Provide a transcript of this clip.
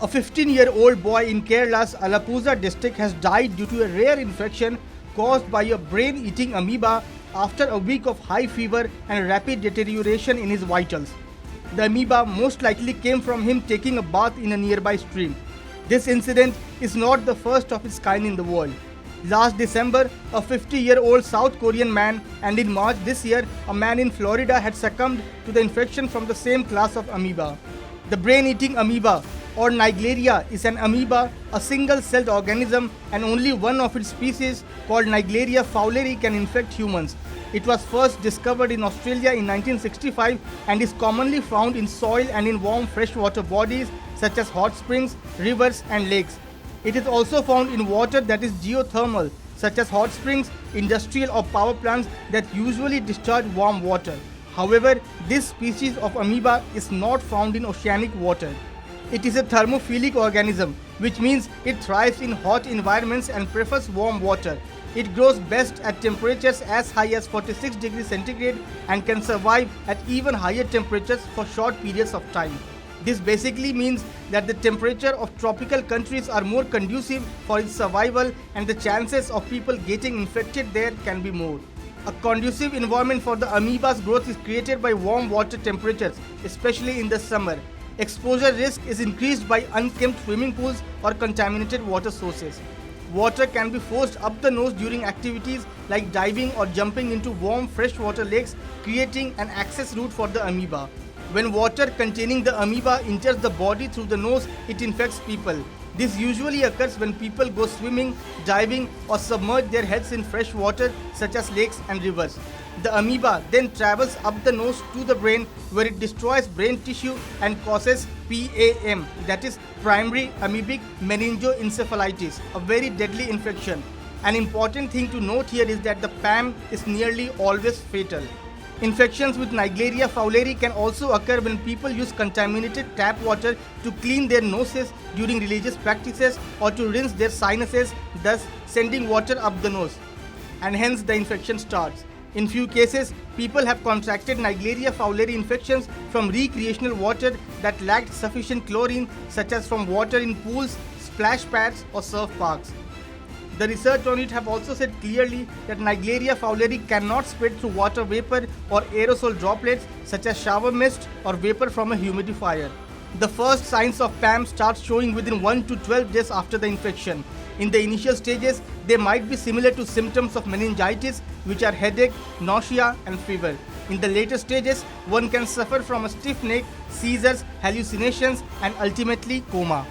A 15-year-old boy in Kerala's Alappuzha district has died due to a rare infection caused by a brain-eating amoeba after a week of high fever and rapid deterioration in his vitals. The amoeba most likely came from him taking a bath in a nearby stream. This incident is not the first of its kind in the world. Last December, a 50-year-old South Korean man, and in March this year, a man in Florida had succumbed to the infection from the same class of amoeba. The brain-eating amoeba, or Naegleria, is an amoeba, a single-celled organism, and only one of its species, called Naegleria fowleri, can infect humans. It was first discovered in Australia in 1965 and is commonly found in soil and in warm freshwater bodies such as hot springs, rivers, and lakes. It is also found in water that is geothermal, such as hot springs, industrial or power plants that usually discharge warm water. However, this species of amoeba is not found in oceanic water. It is a thermophilic organism, which means it thrives in hot environments and prefers warm water. It grows best at temperatures as high as 46 degrees centigrade and can survive at even higher temperatures for short periods of time. This basically means that the temperature of tropical countries are more conducive for its survival and the chances of people getting infected there can be more. A conducive environment for the amoeba's growth is created by warm water temperatures, especially in the summer. Exposure risk is increased by unkempt swimming pools or contaminated water sources. Water can be forced up the nose during activities like diving or jumping into warm freshwater lakes, creating an access route for the amoeba. When water containing the amoeba enters the body through the nose, it infects people. This usually occurs when people go swimming, diving, or submerge their heads in fresh water such as lakes and rivers. The amoeba then travels up the nose to the brain, where it destroys brain tissue and causes PAM, that is primary amoebic meningoencephalitis, a very deadly infection. An important thing to note here is that the PAM is nearly always fatal. Infections with Naegleria fowleri can also occur when people use contaminated tap water to clean their noses during religious practices or to rinse their sinuses, thus sending water up the nose. And hence the infection starts. In few cases, people have contracted Naegleria fowleri infections from recreational water that lacked sufficient chlorine, such as from water in pools, splash pads, or surf parks. The research on it have also said clearly that Naegleria fowleri cannot spread through water vapor or aerosol droplets such as shower mist or vapor from a humidifier. The first signs of PAM start showing within 1 to 12 days after the infection. In the initial stages, they might be similar to symptoms of meningitis, which are headache, nausea, and fever. In the later stages, one can suffer from a stiff neck, seizures, hallucinations, and ultimately coma.